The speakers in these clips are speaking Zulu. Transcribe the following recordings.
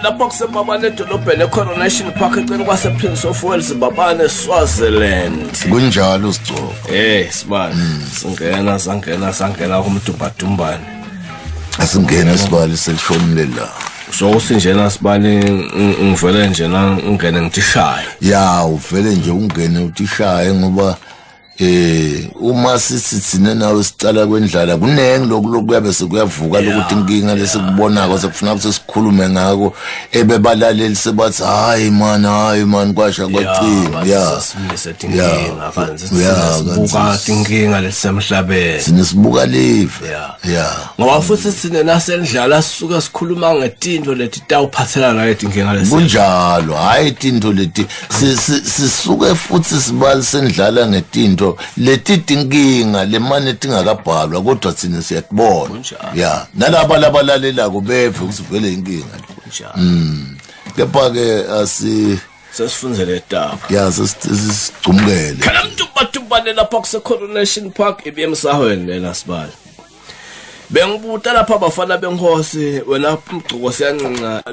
La box babane dolobheni Coronation Park eceleni kwase Prince of Wales babane Swaziland kunjalo Sigcobo sibani sangena kumdumbadumbane asingena sibali selishonile la so usinjena sibali ngivele nje ngene ngitishaya ya uvele nje ungene utishaye ngoba uma sithina nawe sicala kwendlala kunenge lokhu yabe sekuyavuka lokuthi inkinga lesikubonako sekufuna ukuthi sikhulume ngako ebebalaleli sebathi hayi man kwasha kwacima sibuka inkinga lesemhlabeni sinisibuka live ngoba futhi sine nasendlala sisuka sikhuluma ngetinto leti tawuphathelana naleti inkinga lesi kunjalo hayi itinto leti sisuke futhi sibali sendlala ngetinto leti tinkinga lemane tingakabhalwa kodwa thina siyakubona nalabo labalalela kubeve kusivele inkinga kepha ke sesifunzele etapa sesicumukele kana mntu lapha kuse Coronation Park ebemsahweni lena sibali bengibuta lapha abafana benkosi wena umgcoko siyancinca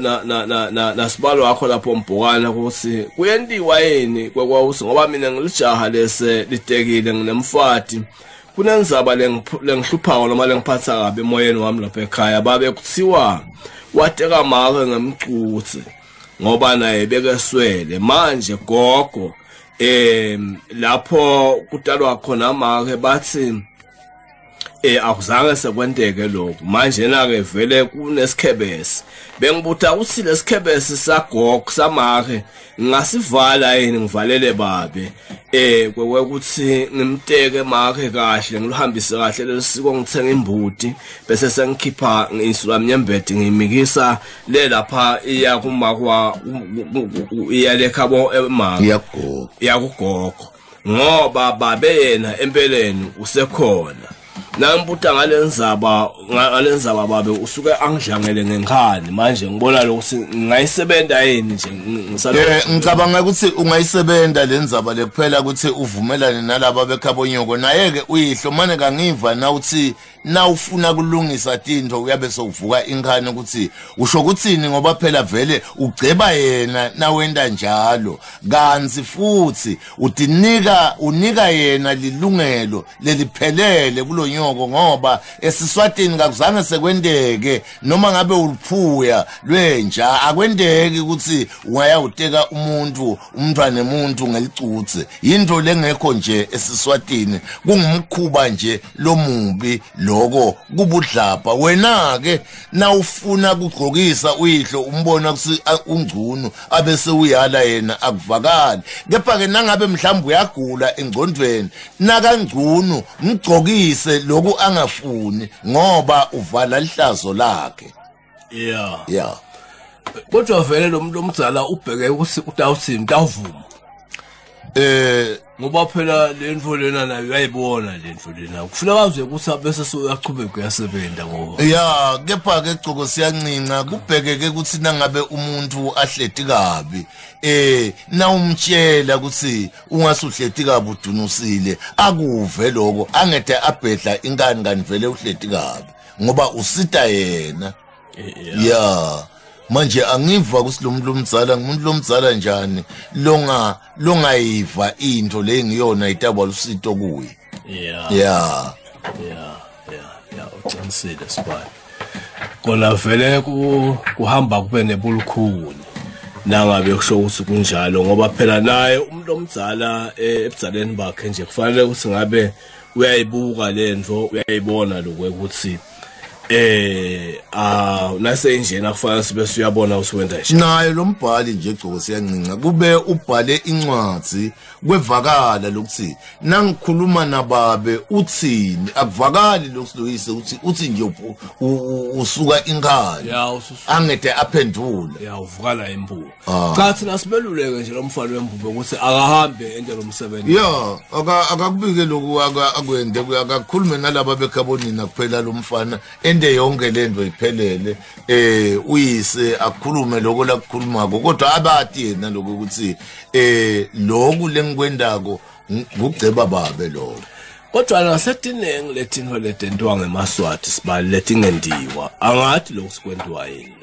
na sibalo wakho lapho mbhokana ukuthi kuyendiwa yini kwawusi ngoba mina ngilijaha lese litekile nginemfati kunenzaba lengihluphayo noma lengiphatha kabi emoyeni wami lapha ekhaya babe kuthiwa wateka make ngemcuthi ngoba naye bekeswele manje gogo lapho kutalwa khona make bathi akuzange sekwenteke lokho manje na ke vele kunesikhebesi bengibuta ukuthi lesikhebesi sagogo samake ngasivala yini ngivalele babe kwekuthi ngimteke make kahle ngilihambise kahle lesiko ngithenga imbuti bese sengikhipha ngisula mnyembede ngimikisa le lapha iya kumakwa iya lekhabo emake yakugogo ngoba babe yena empeleni usekhona nambuta ngalenzaba babe usuke angidlangele ngenkani manje ngibona lokuthi ngayisebenta yini nje ngicabanga ukuthi ungayisebenta lenzaba lekuphela ukuthi uvumelane nalabo bekhabonyoko naye ke uyihlo manje kangiva na uthi nawufuna kulungisa tinto uyabe sovuka inkani ukuthi usho ukuthini ngoba phela vele ugceba yena nawenda njalo kanzi futhi unika yena lilungelo leliphelele kulonyoko ngoba esiswatini kakuzange sekwendeke noma ngabe uliphuya lwenja akwendeki ukuthi ungayawuteka umntwana nemuntu ngelicutse into lengekho nje esiswatini kungumkhuba nje lomubi lokho kubudlapha wena ke nawufuna kugqokisa uyihlo umbona ukuthi ungcuno abese uyala yena akuvakali kepha ke nangabe mhlawumbe uyagula engcondweni nakangcuno mgqokise lokhu angafuni ngoba uvala lihlazo lakhe kodwa vele lo muntu omdzala ubheke ukuthi utawuthini utawuvuma ngoba phela lento lena nayo uyayibona lento lena kufuna wazi ukuthi bese soyachubeka kuyasebenza ngoba kepha ke Gcoko siyancinca kubhekeke ukuthi nangabe umuntu ahleti kabi na umtshela ukuthi ungasuhleti kabi udunusile akuve lokho angede abhedla ingani kani vele uhleti kabi ngoba usita yena manje angiva ukuthi lo muntu lomdzala njani longayiva into le ngiyona itaba lusito kuye uqinisile sibani kona vele kuhamba kube nebulukhuni nangabe kusho ukuthi kunjalo ngoba phela naye umuntu omdzala ebudzaleni bakhe nje kufanele ukuthi ngabe uyayibuka lento uyayibona lokho ukuthi nase injena kufanele sibe siyabona usiwenda nje naye lo mbhali nje Gcoko siyancinca kube ubhale incwadi kwevakala lokuthi nangikhuluma nababe uthini akuvakali lokusiyise uthi nje usuka inkani angede aphendula uvukala imbuko cha thina sibeluleke nje lo mfana wembuko ukuthi akahambe ende lo msebenzi akakubike lokhu akwende akakhulume nalabo bekhabonina kuphela lo mfana ende yonke lento iphelele uyise akhulume lokho la kukhuluma kodwa abati yena lokho ukuthi lokhu lengikwendako ngugceba babe lokho kodwa nasetineng lethinto letentwa ngemaswati sibali letingendiwa angathi lokhu sikwendwa yini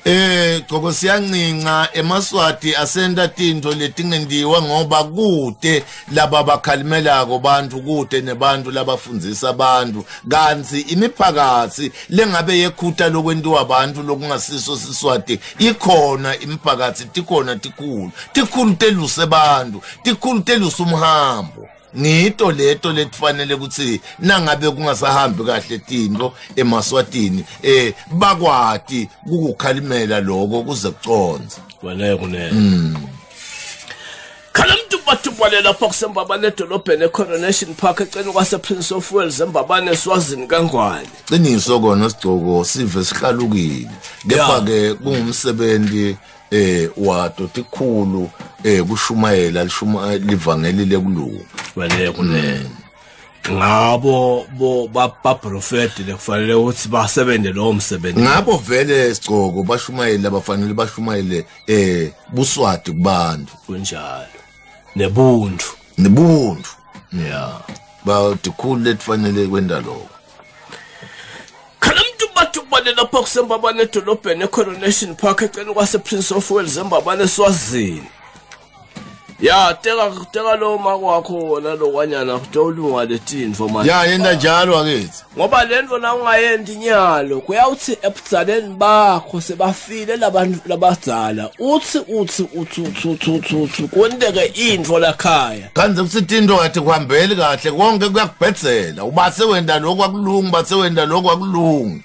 Gcoko siyancinca emaswati asenta tinto letingendiwa ngoba kude laba bakhalimelako bantu kude nebantu labafundzisa abantu kanzi imiphakathi lengabe yekhutha lokwentiwa abantu lokungasiso siswati ikhona imiphakathi tikhona tikhulu teluse bantu tikhulu teluse umhambo ngito leto letifanele ukuthi nangabe kungasahambi kahle tinto emaswatini bakwati ukukhalimela lokho kuze kuconze wena kunene khalamntu batubale lapha kusembabane edolobheni eCoronation Park eceni kwase Prince of Wales embabane eSwazini kangwane qiniso kona Sigcoko sive sihlalukile kepha ke kungumsebenzi wato tikhulu kushumayela livangelile kulungu wena kunene ngabo ba prophet lekufanele ukuthi basebenze lo msebenzi ngabo vele Sigcoko bashumayela bafanele bashumayele buswati kubantu kunjalo nebuntu ba tikhulu letifanele kwenda lokho batubale lapha kusembabane edolobheni eCoronation Park eceni kwase Prince of Wales embabane eSwazini teka lo makwakho wona lokwanyana kutolunga letinfo manje yenda njalo akithi ngoba lento na ungayendi nyalo kuyawuthi ebudzaleni bakho sebafile labantu labadzala uthi kwenteke intfo lakhaya kanze kuthi tinto ngathi kuhambeli kahle konke kuyakubhedzela ubase wenda lokho akulungi bathe wenda lokho akulungi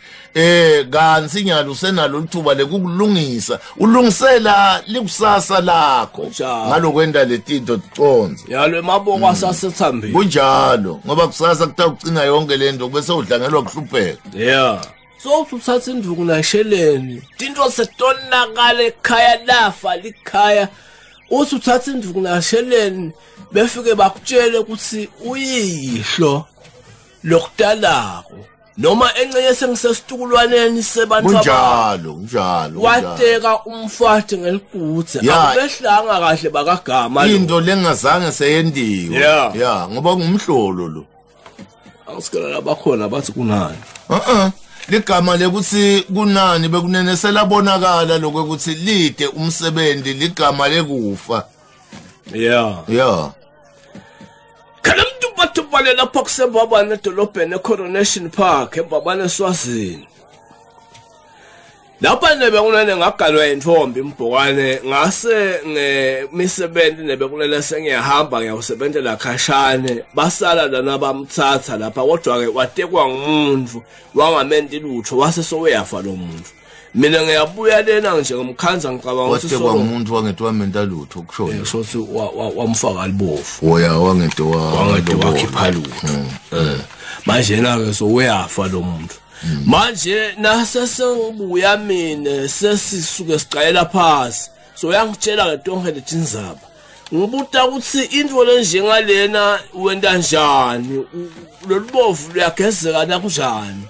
kansi nyalo usenalo lithuba lekukulungisa ulungisela likusasa lakho ngalokwenda letinto ticonze yalo emaboko asasethambile kunjalo ngoba kusasa kutakucina yonke lento bese udlangelwa kuhlupheka so uthatha induku nasheleni tinto setonakala ekhaya lafa likhaya uthi uthatha induku nasheleni befike bakutshele ukuthi uyihlo lokutalako noma encenye sengisesitukulwaneni sebantu kunjalo wateka umfati ngeliguthe akubehlanga kahle bakagama into lengazange seyendiwe ngoba ngumhlolo lo awusikela labakhona bathi kunani ligama lekuthi kunani bekunenesela bonakala lokuthi lide umsebenzi ligama lekufa khalamntu batubale lapha kusembabane edolobheni eCoronation Park embabane eSwazini lapha nebekunene ngagalwa intombi imbhokwane ngase ngemisebenzi nebekunene sengiyahamba ngiyawusebenzela khashane basala lana bamthatha lapha kodwa ke watekwa ngumuntu wangamenti lutho wase soweyafa lo muntu mina ngiyabuya lena nje ngomkhanza ngicabanga ukuthi so umuntu wangedwa menta lutho kushoyo shothi wamfaka libofu wangedwa wakhipha lutho manje na ke so weyafa lo muntu manje nasesengibuya mina sesisuke siqayela phansi so uyangitshela ke tonke letinzaba ngibuta ukuthi into lenjengalena wenda njani lolubovu luyagezeka na kunjani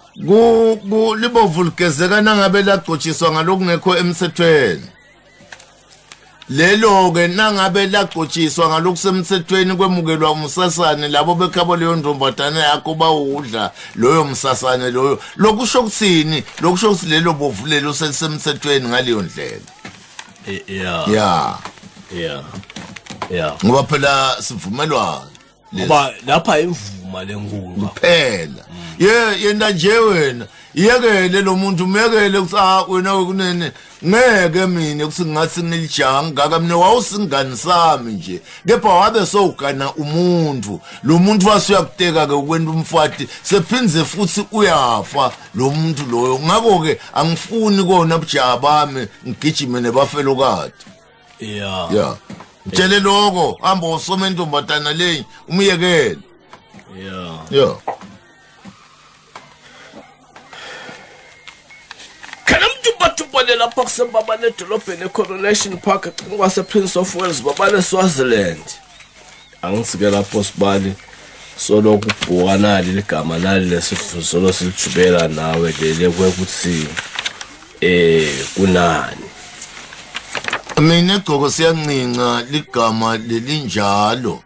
libovu ligezeka nangabe lagcotshiswa ngalokungekho emthethweni lelo ke nangabe lagcotshiswa ngalokusemthethweni kwemukelwa umsasane labo bekhabo leyo ntombatana yakho bawudla loyo msasane loyo lokusho ukuthini lokusho ukuthi lelo bovu lelo selisemthethweni ngaleyo ndlela ngoba phela sivumelwano ngoba lapha imvuma lenkulu kuphela yena nje wena iyekele lo muntu umekele ukuthi wena kunene ngeke mina ukuthi ngathi ngilijanga ngaka mina wawusingani sami nje kepha wabe sowugana umuntu lo muntu wasuyakuteka ke ukwenda umfati sephinze futhi uyafa lo muntu loyo ngako ke angifuni kona bujaba bami ngigijime nebafelokade yeah tshele lokho hamba usome intombatana leyi umyekele yeah Kanamtubatubale lapha kusembaba nedolobheni eCoronation Park ecingwa Prince of Wales babale Swaziland. Angisike lapho sibali solo kubhuwana ligama nali lesifuzolo silijubela nawe lele kwekuthi kunani. Mina gogo siyancinga ligama lelinjalo.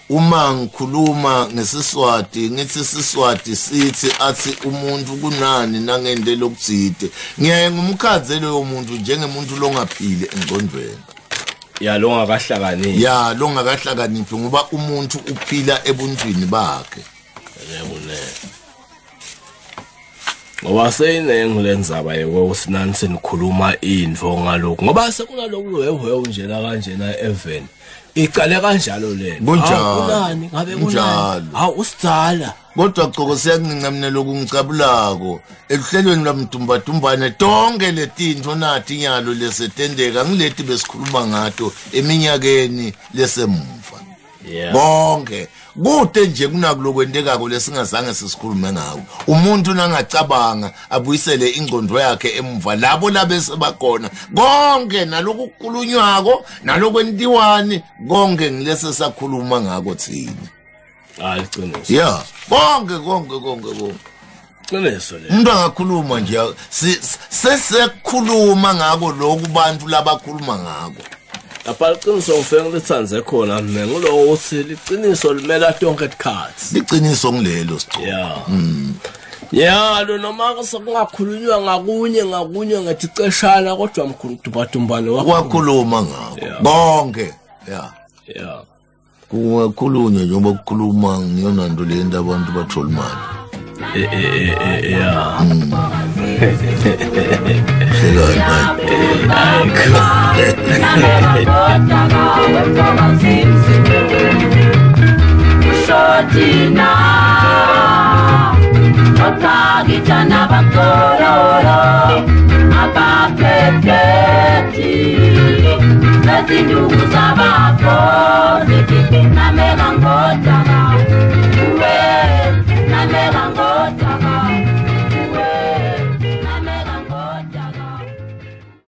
Uma ngikhuluma ngesiswati ngithi siswati sithi athi umuntu kunani nangendlela lokutsite ngiyaye ngumkhazelo yomuntu njengemuntu longaphili engqondweni longakahlakaniphi ngoba umuntu uphila ebuntwini bakhe ngoba seyinengilendzaba yekosinani senikhuluma indvo ngalokho ngoba sekunalokhu wewe njena kanjena even iqale kanjalo le kunjani ngabe kunani usitsala kodwa gogo siyancinca mina lokungicabulako ehlelweni lamdumbadumbane tonke letinto nathi nyalo lesetendeka ngileti besikhuluma ngato eminyakeni lesemva bonke kude nje kunakulokwendekako lesingazange sisikhulume ngawo umuntu nangacabanga abuyisele ingqondo yakhe emva labo labese bakhona konke nalokukhulunywako nalokwentiwani konke ngilese sakhuluma ngako thina liqiniso yeah konke qiniso le umuntu angakhuluma nje sesikhuluma ngako lokhu bantu labakhuluma ngako lapha liqiniso ngifenge lithanze khona mina ngulo uthi liqiniso limela tonke isikhathi liqiniso ngilelo sicoko lo noma sekungakhulunywa ngakunye ngathi ceshana kodwa mkhuludumbane wakhuluma ngako bonke kungakhulunywa njengoba kukhuluma ngiyona nto le nto abantu bathola imali Let's